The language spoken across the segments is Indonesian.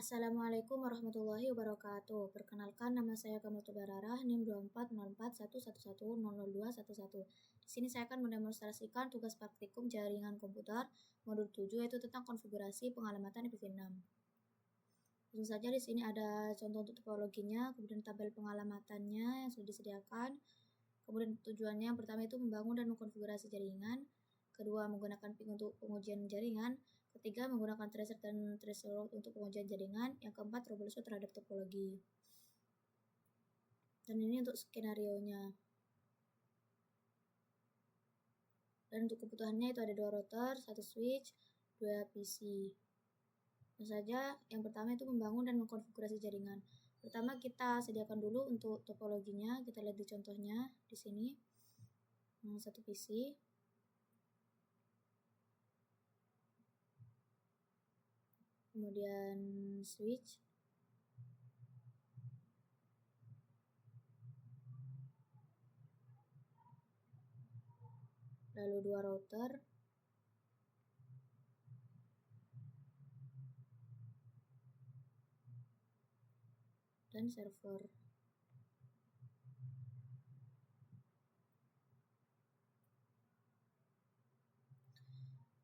Assalamualaikum warahmatullahi wabarakatuh. Perkenalkan, nama saya Kamal Bararah, NIM 240411100211. Di sini saya akan mendemonstrasikan tugas praktikum jaringan komputer modul 7, yaitu tentang konfigurasi pengalamatan IPv6. Tentu saja di sini ada contoh untuk topologinya, kemudian tabel pengalamatannya yang sudah disediakan. Kemudian tujuannya yang pertama itu membangun dan mengkonfigurasi jaringan. Kedua, menggunakan ping untuk pengujian jaringan. Ketiga, menggunakan tracer dan traceroute untuk pengujian jaringan. Yang keempat, troubleshoot terhadap topologi. Dan ini untuk skenario-nya. Dan untuk kebutuhannya itu ada 2 router, 1 switch, 2 PC. Tentu saja yang pertama itu membangun dan mengkonfigurasi jaringan. Pertama kita sediakan dulu untuk topologinya. Kita lihat di contohnya di sini. 1 PC. Kemudian switch, lalu 2 router, dan server.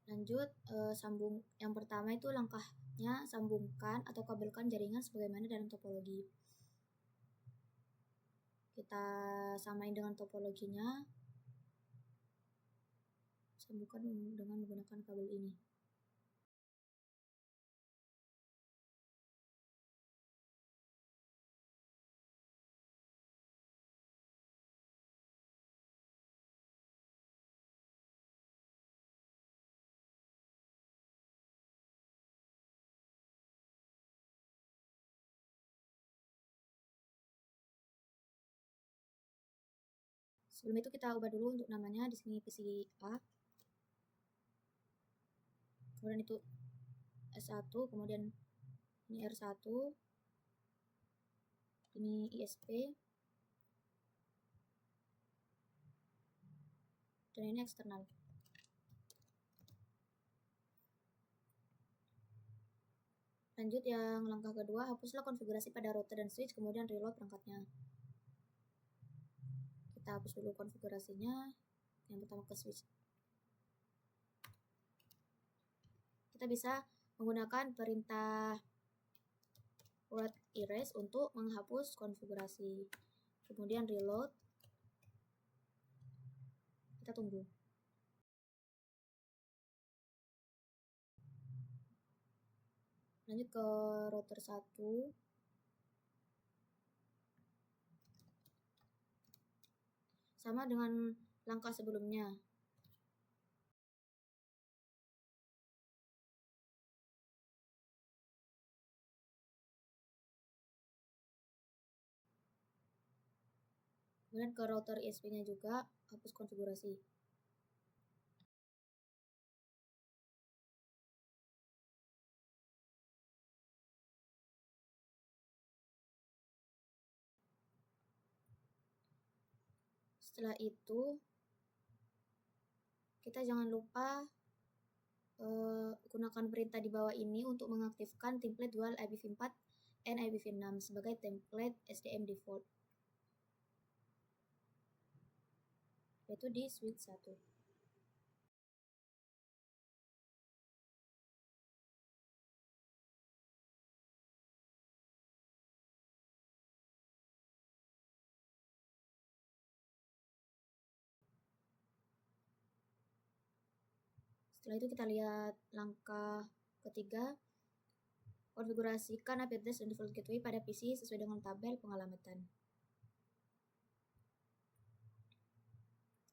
Lanjut, sambung. Yang pertama itu langkahnya sambungkan atau kabelkan jaringan sebagaimana dalam topologi. Kita samain dengan topologinya. Sambungkan dengan menggunakan kabel ini. Sebelum itu kita ubah dulu untuk namanya. Di sini PC A. Kemudian itu S1, kemudian ini R1. Ini ISP. Dan ini eksternal. Lanjut yang langkah kedua, hapuslah konfigurasi pada router dan switch, kemudian reload perangkatnya. Kita hapus dulu konfigurasinya. Yang pertama ke switch. Kita bisa menggunakan perintah word erase untuk menghapus konfigurasi. Kemudian reload. Kita tunggu. Lanjut ke router 1. Sama dengan langkah sebelumnya. Kemudian ke router ISP-nya juga hapus konfigurasi. Setelah itu kita jangan lupa gunakan perintah di bawah ini untuk mengaktifkan template dual IPv4 and IPv6 sebagai template SDM default, yaitu di switch 1. Setelah itu kita lihat langkah ketiga, konfigurasikan IP address dan default gateway pada PC sesuai dengan tabel pengalamatan.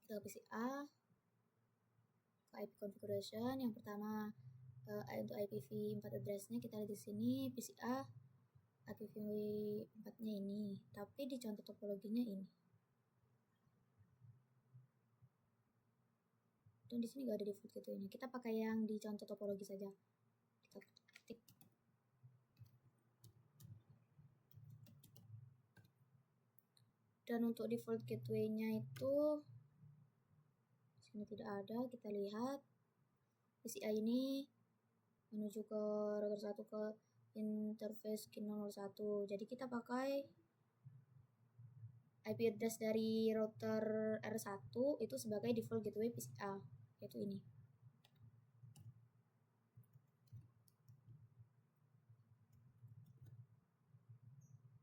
Kita ke PC A, ke IP configuration. Yang pertama untuk IPv4 address-nya kita lihat di sini. PC A IPv4-nya ini, tapi di contoh topologinya ini. Dan di sini nggak ada default gateway-nya. Kita pakai yang di contoh topologi saja. Kita ketik. Dan untuk default gateway-nya itu sini tidak ada. Kita lihat PCI ini menuju ke router 1 ke interface KIN 001. Jadi kita pakai IP address dari router R1 itu sebagai default gateway PCA, yaitu ini.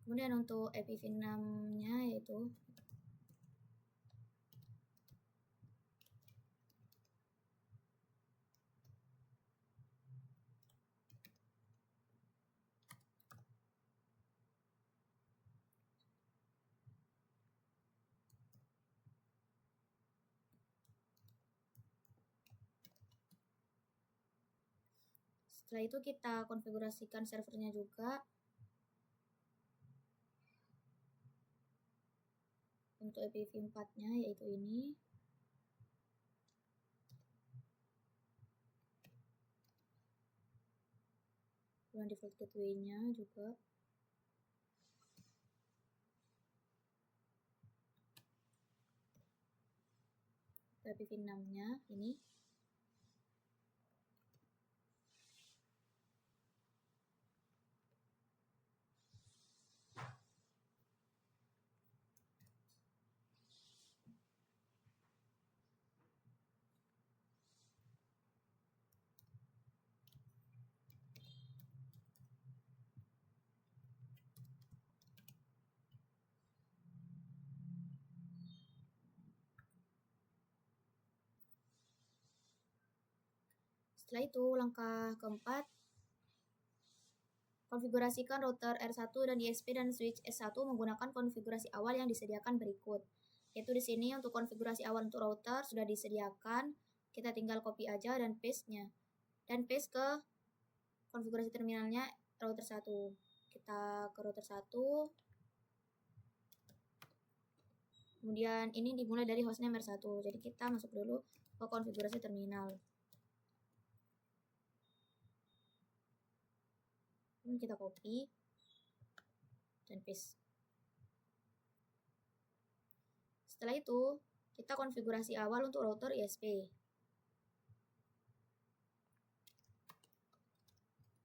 Kemudian untuk IPv6-nya yaitu setelah itu kita konfigurasikan servernya juga. Untuk IPv4-nya yaitu ini. Dan default gateway-nya juga. IPv6-nya ini. Setelah itu langkah keempat, konfigurasikan router R1 dan DSP dan switch S1 menggunakan konfigurasi awal yang disediakan berikut. Yaitu di sini untuk konfigurasi awal untuk router sudah disediakan, kita tinggal copy aja dan paste-nya. Dan paste ke konfigurasi terminalnya router 1. Kita ke router 1. Kemudian ini dimulai dari hostname R1. Jadi kita masuk dulu ke konfigurasi terminal. Kita copy dan paste. Setelah itu, kita konfigurasi awal untuk router ISP.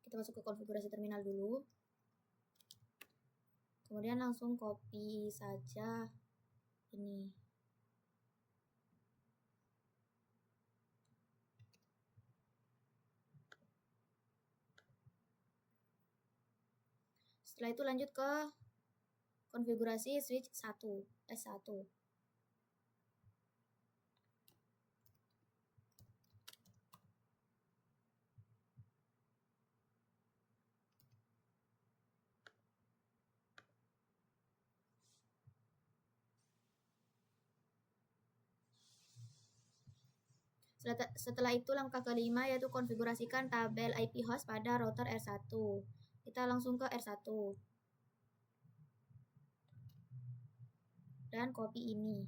Kita masuk ke konfigurasi terminal dulu. Kemudian langsung copy saja ini. Setelah itu lanjut ke konfigurasi switch S1. Setelah itu langkah kelima yaitu konfigurasikan tabel IP host pada router R1. Kita langsung ke R1. Dan copy ini.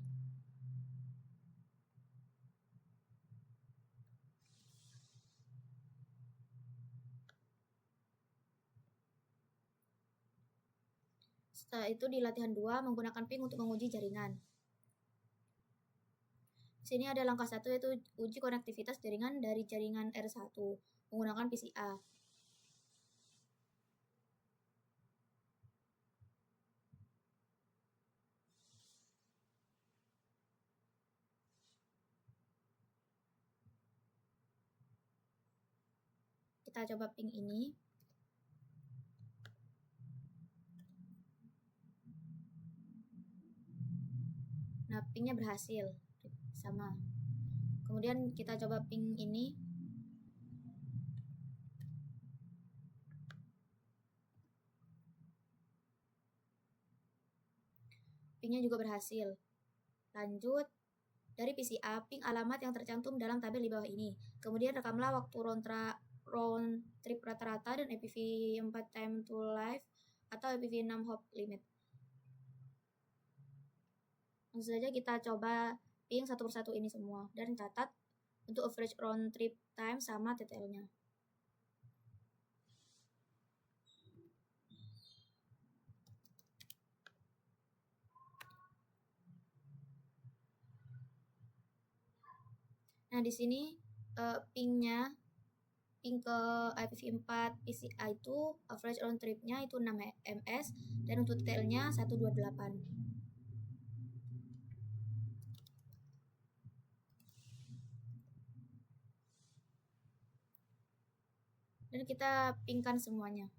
Setelah itu di latihan 2 menggunakan ping untuk menguji jaringan. Di sini ada langkah 1 yaitu uji konektivitas jaringan dari jaringan R1 menggunakan PCA. Kita coba ping ini. Nah, pingnya berhasil. Sama. Kemudian kita coba ping ini. Pingnya juga berhasil. Lanjut. Dari PCA, ping alamat yang tercantum dalam tabel di bawah ini. Kemudian rekamlah waktu round trip rata-rata dan IPv4 time to live atau IPv6 hop limit. Langsung saja kita coba ping satu persatu ini semua dan catat untuk average round trip time sama TTL-nya. Nah, di sini pingnya ping ke IPv4 PCI itu average round trip-nya itu 6 ms dan untuk detailnya 128. Dan kita pingkan semuanya.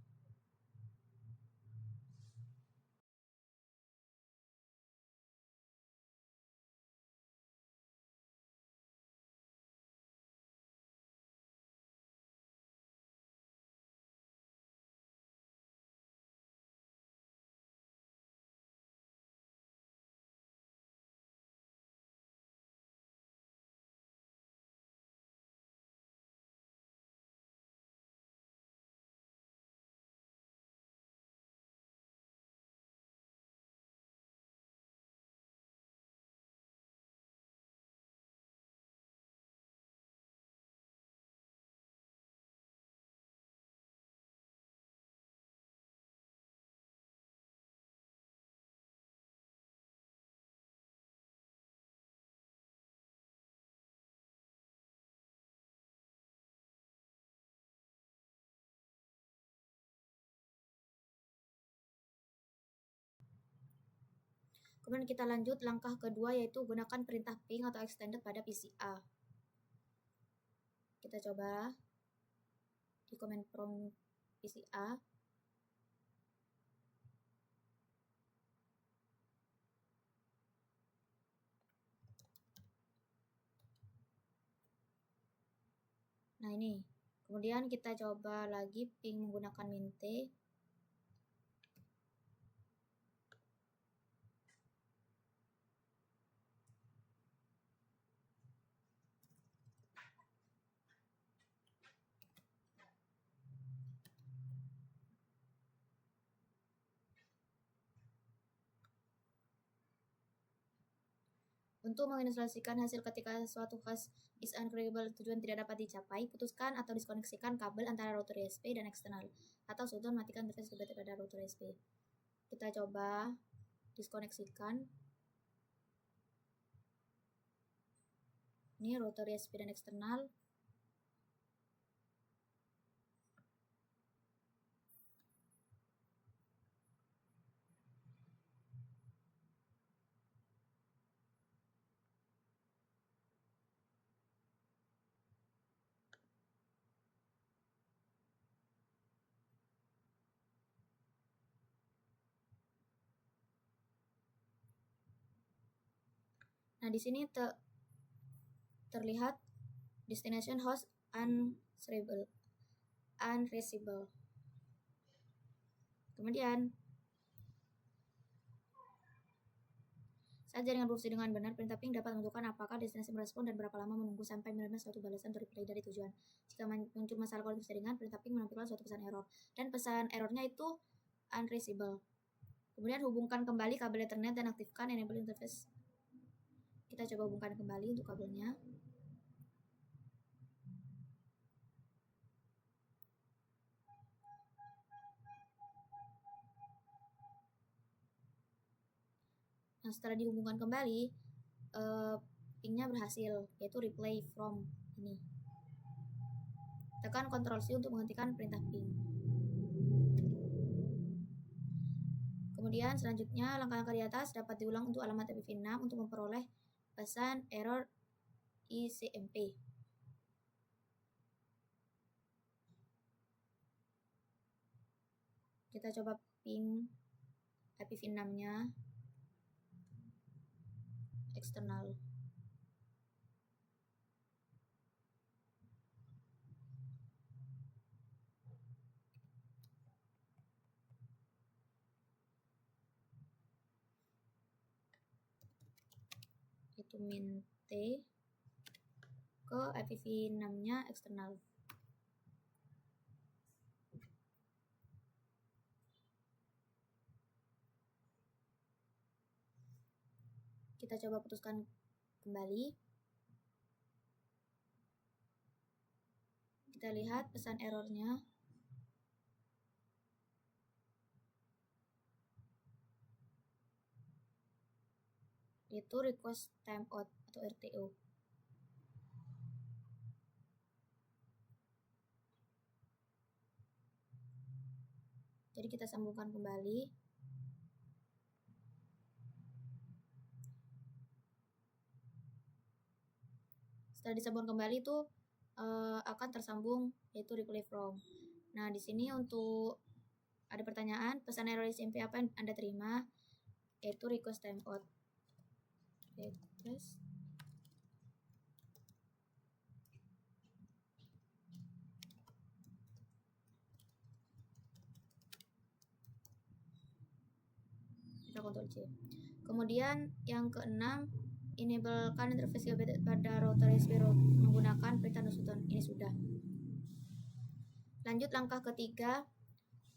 Kemudian kita lanjut langkah kedua, yaitu gunakan perintah ping atau extended pada PCA. Kita coba di command prompt PCA. Nah ini, kemudian kita coba lagi ping menggunakan mint. Untuk menginstalasikan hasil ketika suatu host is uncreable, tujuan tidak dapat dicapai, putuskan atau diskoneksikan kabel antara router USB dan eksternal, atau sudah matikan interface distributed pada router USB. Kita coba diskoneksikan. Ini router USB dan eksternal. Nah, di sini terlihat destination host unreachable. Kemudian saat jaringan berfungsi dengan benar, perintah ping dapat menentukan apakah destinasi merespon dan berapa lama menunggu sampai menerima suatu balasan atau reply dari tujuan. Jika muncul masalah kualitas jaringan, perintah ping menampilkan suatu pesan error, dan pesan errornya itu unreachable. Kemudian hubungkan kembali kabel Ethernet dan aktifkan enable interface. Kita coba hubungkan kembali untuk kabelnya. Nah, setelah dihubungkan kembali, pingnya berhasil, yaitu replay from ini. Tekan Ctrl C untuk menghentikan perintah ping. Kemudian selanjutnya langkah-langkah di atas dapat diulang untuk alamat IPv6 untuk memperoleh pesan error ICMP. Kita coba ping IPv6-nya eksternal. Itu mint ke IPv6-nya eksternal. Kita coba putuskan kembali. Kita lihat pesan errornya. Itu request timeout atau RTO. Jadi kita sambungkan kembali. Setelah disambungkan kembali itu akan tersambung yaitu reply from. Nah, di sini untuk ada pertanyaan, pesan error SMP apa yang Anda terima? Yaitu request timeout. Request kita Ctrl C. Kemudian yang keenam, enablekan interface pada router USB menggunakan perintah no button. Ini sudah. Lanjut langkah ketiga,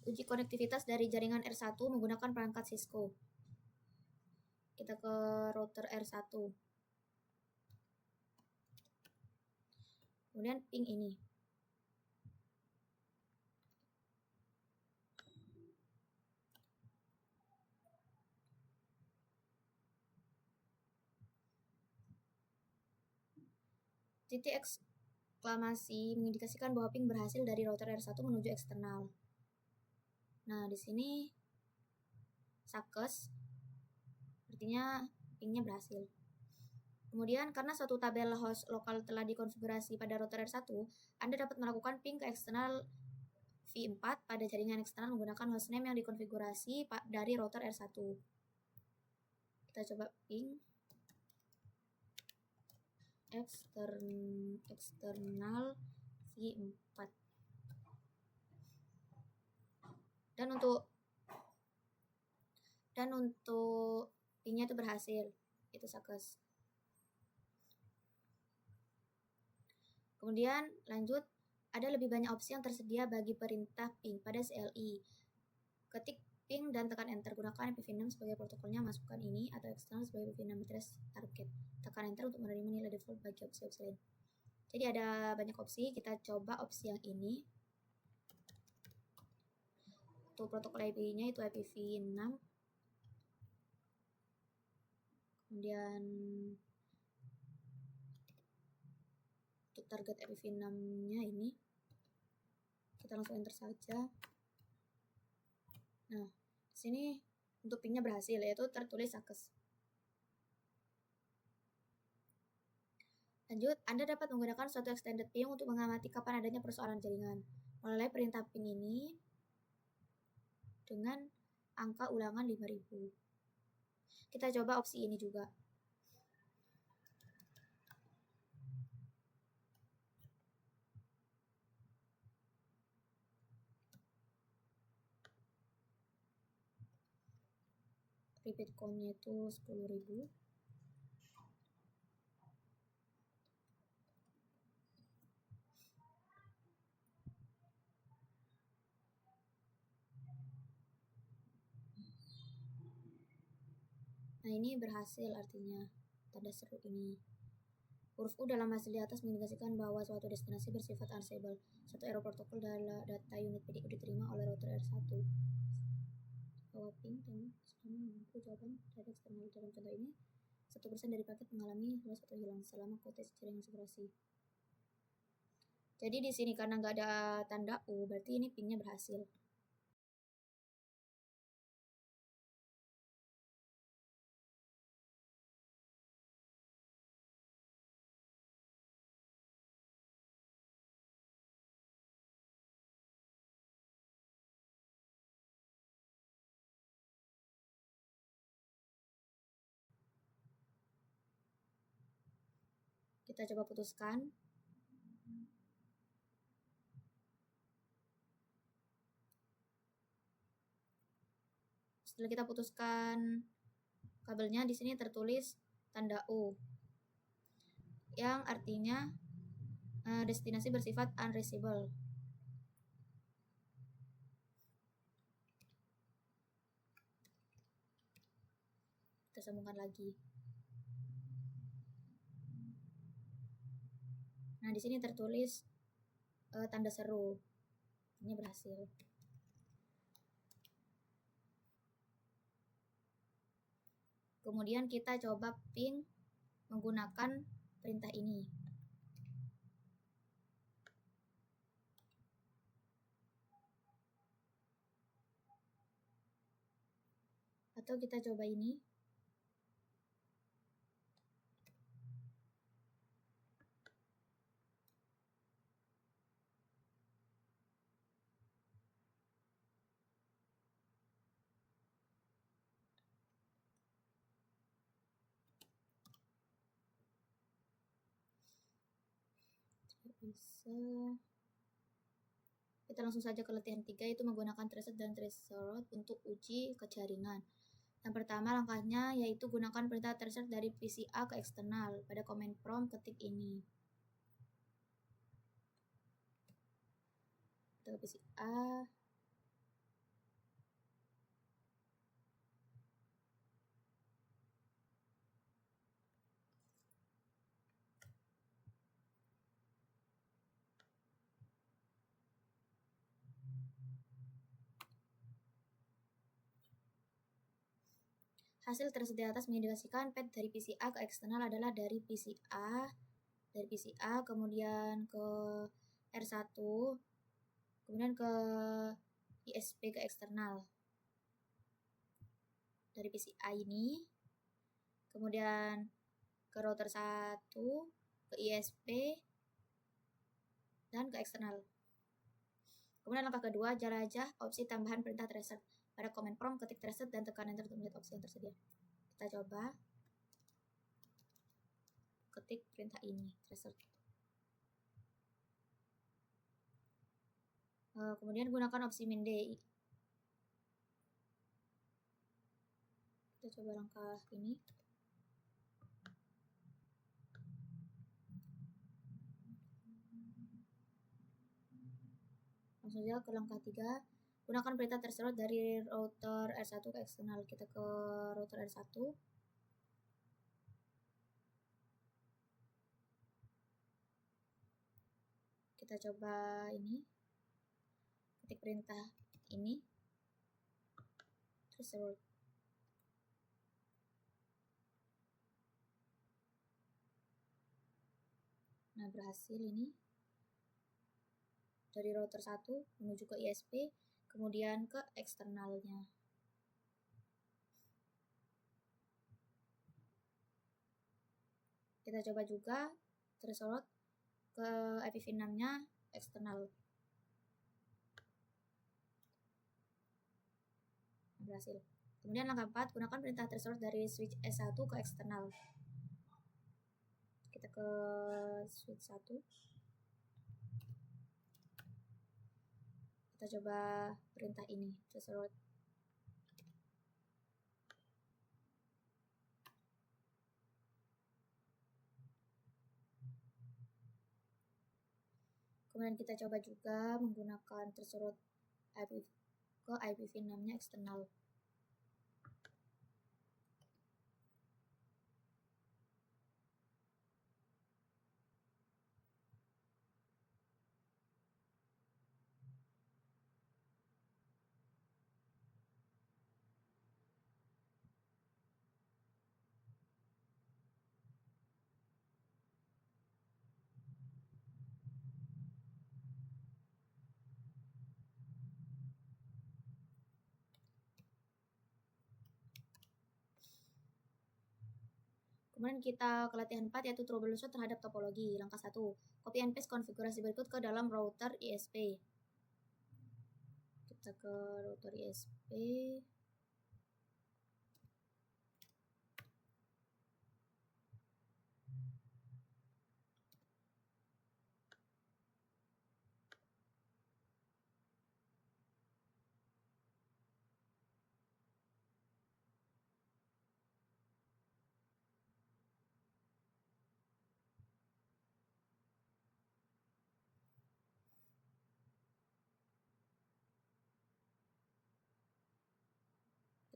uji konektivitas dari jaringan R1 menggunakan perangkat Cisco. Kita ke router R1. Kemudian ping ini. Titik eksklamasi mengindikasikan bahwa ping berhasil dari router R1 menuju eksternal. Nah, di sini success artinya pingnya berhasil. Kemudian karena suatu tabel host lokal telah dikonfigurasi pada router R1, Anda dapat melakukan ping ke eksternal V4 pada jaringan eksternal menggunakan hostname yang dikonfigurasi dari router R1. Kita coba ping eksternal V4. Dan untuk pingnya itu berhasil. Itu success. Kemudian lanjut, ada lebih banyak opsi yang tersedia bagi perintah ping pada CLI. Ketik ping dan tekan enter. Gunakan IPv6 sebagai protokolnya, masukkan ini atau eksternal sebagai IPv6 address target. Tekan enter untuk menerima nilai default bagi opsi-opsi lain. Jadi ada banyak opsi, kita coba opsi yang ini. Untuk protokol IP-nya itu IPv6. Kemudian untuk target IPv6-nya ini kita langsung enter saja. Nah, di sini untuk pingnya berhasil, yaitu tertulis success. Lanjut, Anda dapat menggunakan suatu extended ping untuk mengamati kapan adanya persoalan jaringan. Mulai perintah ping ini dengan angka ulangan 5000. Kita coba opsi ini juga. Repeat count-nya itu 10.000. Nah, ini berhasil artinya tanda seru ini. Huruf U dalam hasil di atas mengindikasikan bahwa suatu destinasi bersifat unstable. Suatu error protokol dalam data unit PDU diterima oleh router R1. Bahwa ping dan selama mengaku jawaban dari eksternal dalam contoh ini 1% dari paket mengalami loss atau hilang selama cottage jaringan saturasi. Jadi di sini karena nggak ada tanda U, berarti ini pingnya berhasil. Kita coba putuskan. Setelah kita putuskan kabelnya, di sini tertulis tanda U, yang artinya destinasi bersifat unreachable. Kita sambungkan lagi. Nah, di sini tertulis tanda seru. Ini berhasil. Kemudian kita coba ping menggunakan perintah ini. Atau kita coba ini. Bisa. Kita langsung saja ke latihan 3, yaitu menggunakan traceroute dan traceroute untuk uji kejaringan. Yang pertama langkahnya yaitu gunakan perintah traceroute dari PCA ke eksternal. Pada command prompt ketik ini. Kita ke PCA. Hasil tersedia atas mengindikasikan path dari PCA ke eksternal adalah dari PCA kemudian ke R1, kemudian ke ISP ke eksternal. Dari PCA ini, kemudian ke router 1, ke ISP, dan ke eksternal. Kemudian langkah kedua, jelajah opsi tambahan perintah traceroute. Pada command prompt ketik traceroute dan tekan enter untuk melihat opsi yang tersedia. Kita coba ketik perintah ini, traceroute. Kemudian gunakan opsi min D. Kita coba langkah ini. Langsung saja ke langkah 3. Gunakan perintah traceroute dari router R1 ke eksternal. Kita ke router R1. Kita coba ini. Ketik perintah ini. Traceroute. Nah, berhasil ini. Dari router 1 menuju ke ISP, kemudian ke eksternalnya. Kita coba juga traceroute ke IPv6-nya eksternal. Berhasil. Kemudian langkah 4, gunakan perintah traceroute dari switch S1 ke eksternal. Kita ke switch 1. Kita coba perintah ini, traceroute. Kemudian kita coba juga menggunakan traceroute ke IPv6-nya eksternal. Kemudian kita ke latihan 4, yaitu troubleshoot terhadap topologi. Langkah 1, copy and paste konfigurasi berikut ke dalam router ISP. Kita ke router ISP.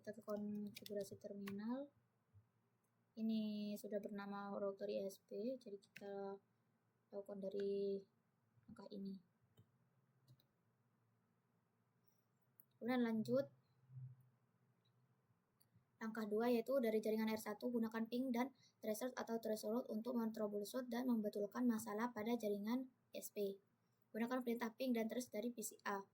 Kita ke konfigurasi terminal. Ini sudah bernama router ISP, jadi kita lakukan dari langkah ini. Kemudian lanjut langkah 2, yaitu dari jaringan R1 gunakan ping dan traceroute atau traceroute untuk men-troubleshoot dan membetulkan masalah pada jaringan ISP. Gunakan perintah ping dan trace dari PCA.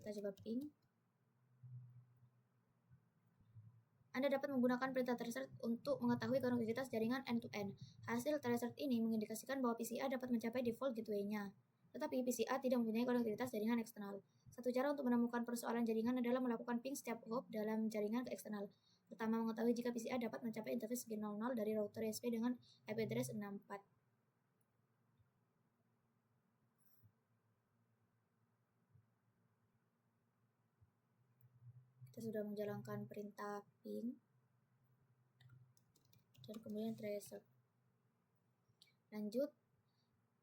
Kita coba ping. Anda dapat menggunakan perintah tracer untuk mengetahui konektivitas jaringan end-to-end. Hasil tracer ini mengindikasikan bahwa PCA dapat mencapai default gateway-nya. Tetapi PCA tidak mempunyai konektivitas jaringan eksternal. Satu cara untuk menemukan persoalan jaringan adalah melakukan ping setiap hop dalam jaringan ke eksternal. Pertama, mengetahui jika PCA dapat mencapai interface G00 dari router ISP dengan IP address 64. Kita sudah menjalankan perintah ping dan kemudian tracer. Lanjut,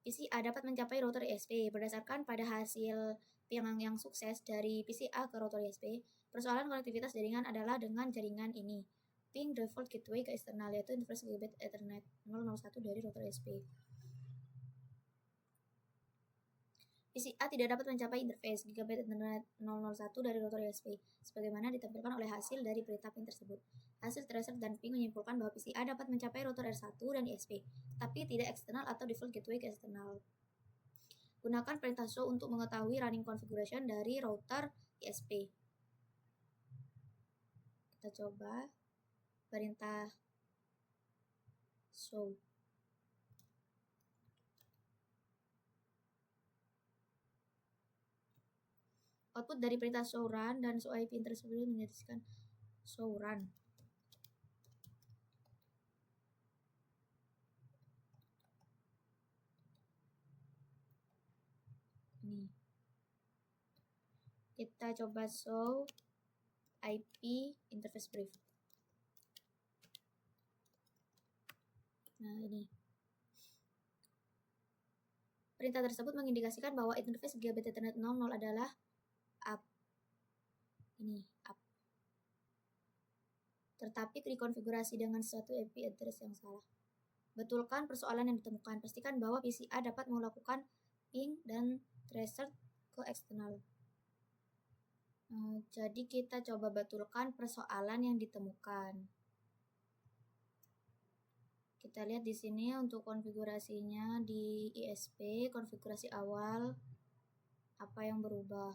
PCA dapat mencapai router ISP. Berdasarkan pada hasil ping yang sukses dari PCA ke router ISP, persoalan konektivitas jaringan adalah dengan jaringan ini. Ping default gateway ke eksternal, yaitu interface Gigabit Ethernet 001 dari router ISP. PCA tidak dapat mencapai interface Gigabit Ethernet 001 dari router ISP, sebagaimana ditampilkan oleh hasil dari perintah ping tersebut. Hasil tracer dan ping menyimpulkan bahwa PCA dapat mencapai router R1 dan ISP, tapi tidak eksternal atau default gateway ke eksternal. Gunakan perintah show untuk mengetahui running configuration dari router ISP. Kita coba perintah show. Output dari perintah show run dan show IP tersebut menyatakan show run. Ini. Kita coba show IP interface brief. Nah, ini. Perintah tersebut mengindikasikan bahwa interface Gigabit Ethernet 00 adalah up. Ini, up. Tetapi dikonfigurasi dengan suatu IP address yang salah. Betulkan persoalan yang ditemukan. Pastikan bahwa PCA dapat melakukan ping dan tracer ke eksternal. Jadi kita coba betulkan persoalan yang ditemukan. Kita lihat di sini untuk konfigurasinya di ISP, konfigurasi awal, apa yang berubah.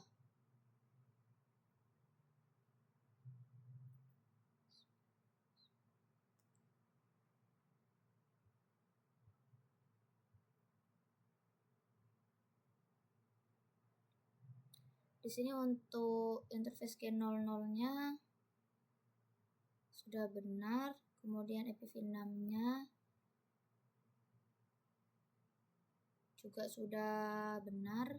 Di sini untuk interface G00-nya sudah benar, kemudian IPv6-nya juga sudah benar.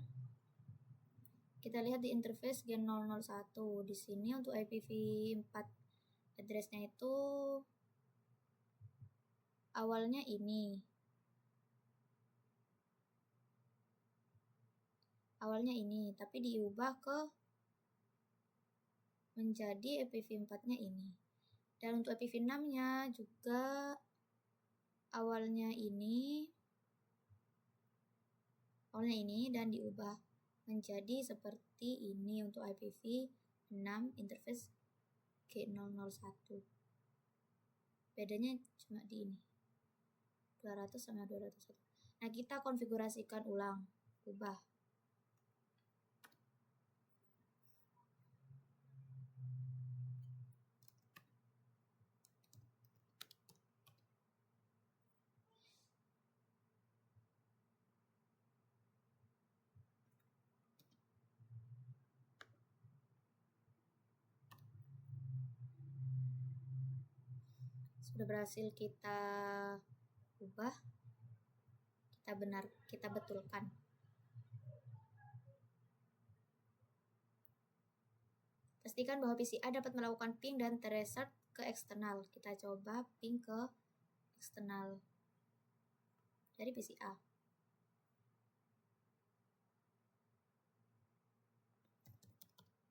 Kita lihat di interface G001. Di sini untuk IPv4 address-nya itu awalnya ini. Awalnya ini, tapi diubah ke menjadi IPv4-nya ini. Dan untuk IPv6-nya juga awalnya ini dan diubah menjadi seperti ini untuk IPv6 interface G001. Bedanya cuma di ini. 200 sama 201. Nah, kita konfigurasikan ulang, ubah. Sudah berhasil kita ubah, kita betulkan. Pastikan bahwa PCA dapat melakukan ping dan tracer ke eksternal. Kita coba ping ke eksternal dari PCA.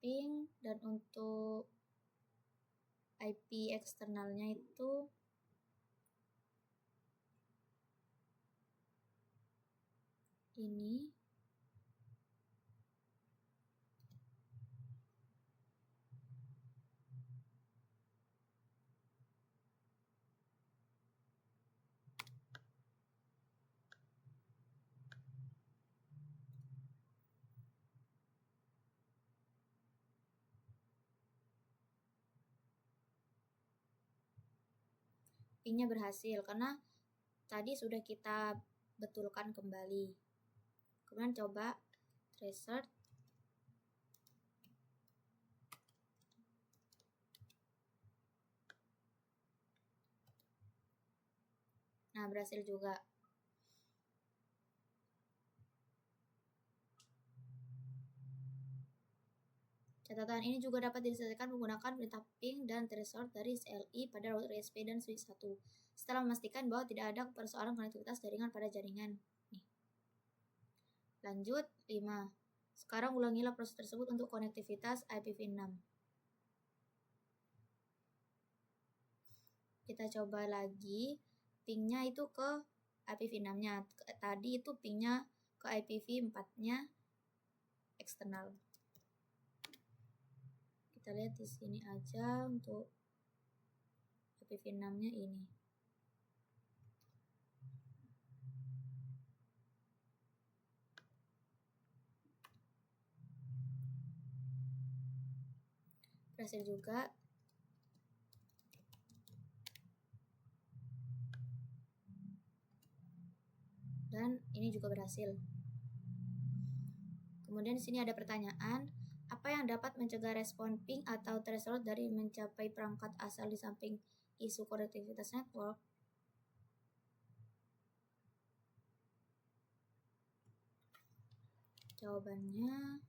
Ping, dan untuk IP eksternalnya itu ini. pingnya berhasil karena tadi sudah kita betulkan kembali. Kemudian coba tracer. Nah, berhasil juga. Catatan ini juga dapat diselesaikan menggunakan perintah ping dan threshold dari CLI pada router ISP dan switch 1 setelah memastikan bahwa tidak ada persoalan konektivitas jaringan pada jaringan. Nih. Lanjut 5. Sekarang ulangilah proses tersebut untuk konektivitas IPv6. Kita coba lagi pingnya itu ke IPv6-nya. Tadi itu pingnya ke IPv4-nya eksternal. Kita lihat di sini aja untuk IPv6-nya ini. Berhasil juga. Dan ini juga berhasil. Kemudian di sini ada pertanyaan, apa yang dapat mencegah respon ping atau threshold dari mencapai perangkat asal di samping isu konektivitas network? Jawabannya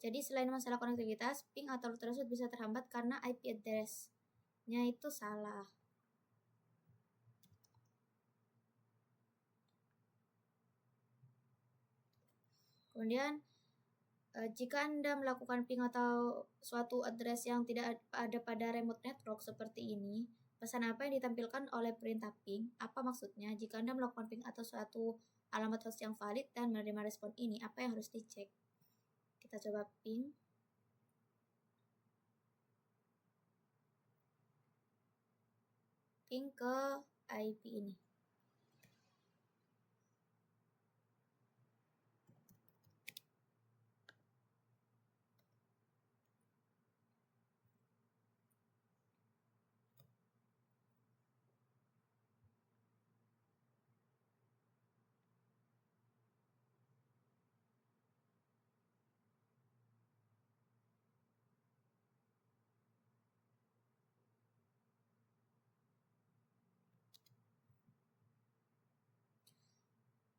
jadi selain masalah konektivitas, ping atau threshold bisa terhambat karena IP address-nya itu salah. Kemudian jika Anda melakukan ping atau suatu address yang tidak ada pada remote network seperti ini, pesan apa yang ditampilkan oleh perintah ping? Apa maksudnya? Jika Anda melakukan ping atau suatu alamat host yang valid dan menerima respon ini, apa yang harus dicek? Kita coba ping. Ping ke IP ini.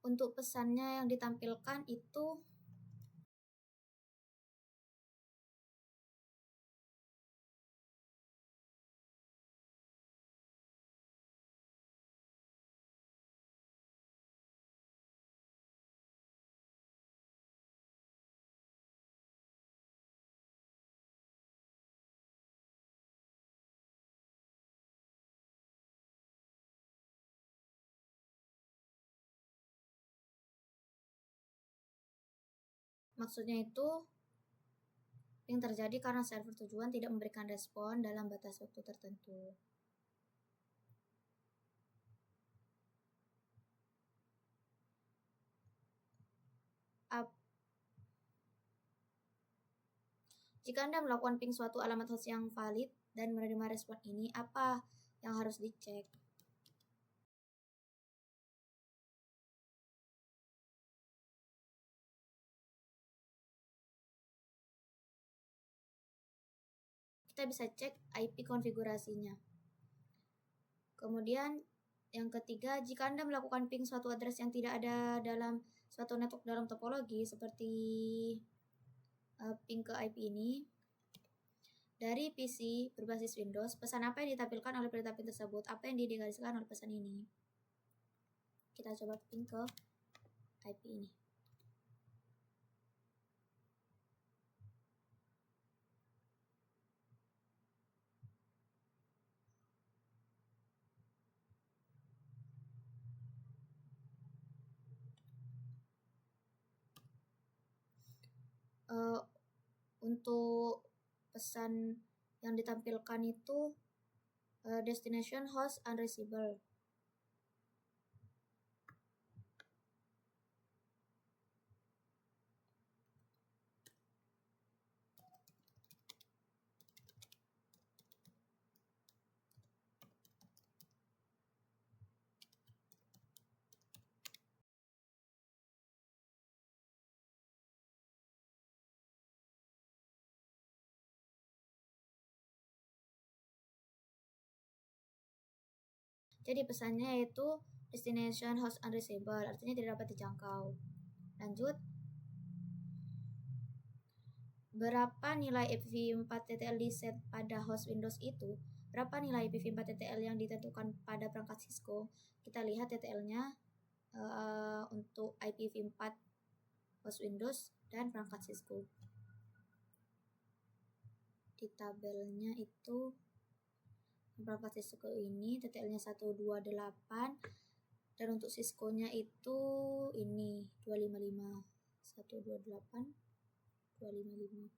Untuk pesannya yang ditampilkan itu maksudnya itu yang terjadi karena server tujuan tidak memberikan respon dalam batas waktu tertentu. Jika Anda melakukan ping suatu alamat host yang valid dan menerima respon ini, apa yang harus dicek? Kita bisa cek IP konfigurasinya. Kemudian yang ketiga, jika Anda melakukan ping suatu address yang tidak ada dalam suatu network dalam topologi seperti ping ke IP ini dari PC berbasis Windows, pesan apa yang ditampilkan oleh perintah ping tersebut? Apa yang dideklarasikan oleh pesan ini? Kita coba ping ke IP ini. untuk pesan yang ditampilkan itu destination host unreachable. Jadi pesannya yaitu destination host unreachable, artinya tidak dapat dijangkau. Lanjut. Berapa nilai IPv4.TTL di set pada host Windows itu? Berapa nilai IPv4.TTL yang ditentukan pada perangkat Cisco? Kita lihat TTL-nya untuk IPv4 host Windows dan perangkat Cisco. Di tabelnya itu perangkat Cisco ini TTL-nya 128 dan untuk Cisco-nya itu ini 255. 128 255.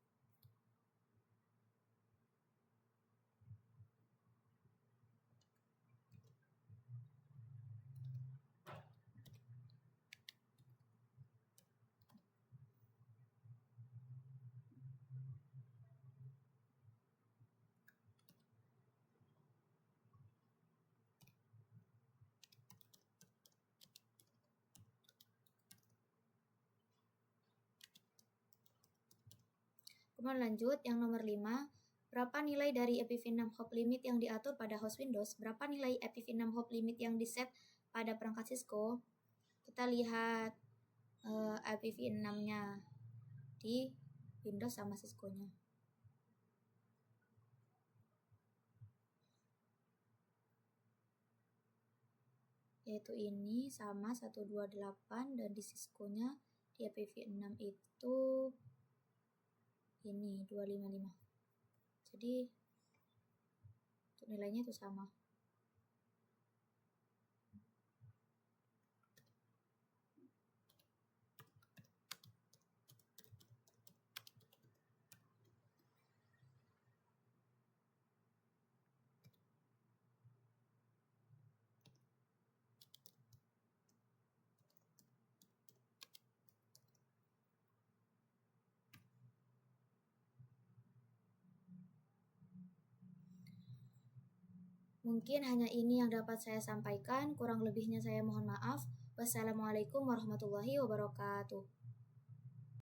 Kemudian lanjut, yang nomor 5, berapa nilai dari IPv6 hop limit yang diatur pada host Windows? Berapa nilai IPv6 hop limit yang diset pada perangkat Cisco? Kita lihat IPv6-nya di Windows sama Cisco-nya. Yaitu ini sama 128 dan di Cisco-nya di IPv6 itu ini 255. Jadi untuk nilainya itu sama. Mungkin hanya ini yang dapat saya sampaikan, kurang lebihnya saya mohon maaf. Wassalamualaikum warahmatullahi wabarakatuh.